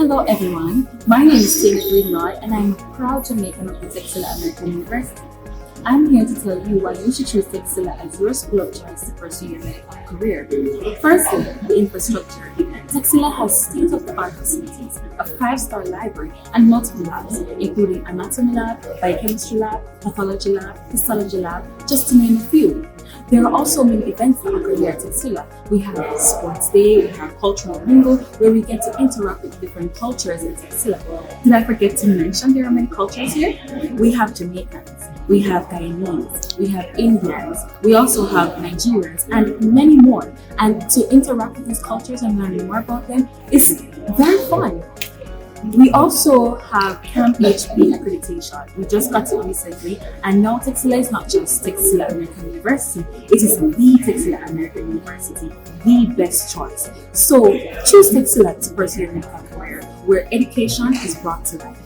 Hello everyone, my name is Tyanna and I'm a proud Jamaican of the Texila American University. I'm here to tell you why you should choose Texila as your school of choice to pursue your medical career. Firstly, the infrastructure. Texila has state-of-the-art facilities, a 5-star library, and multiple labs, including anatomy lab, biochemistry lab, pathology lab, histology lab, just to name a few. There are also many events that occur here at Texila. We have sports day, we have cultural mingle, where we get to interact with different cultures in Texila. Did I forget to mention there are many cultures here? We have Jamaicans, we have Guyanese, we have Indians, we also have Nigerians, and many more. And to interact with these cultures and learn more about them is very fun. We also have Camp HP accreditation. We just got it recently, and now Texila is not just Texila American University, it is the Texila American University, the best choice. So choose Texila to pursue your medical career, where education is brought to life.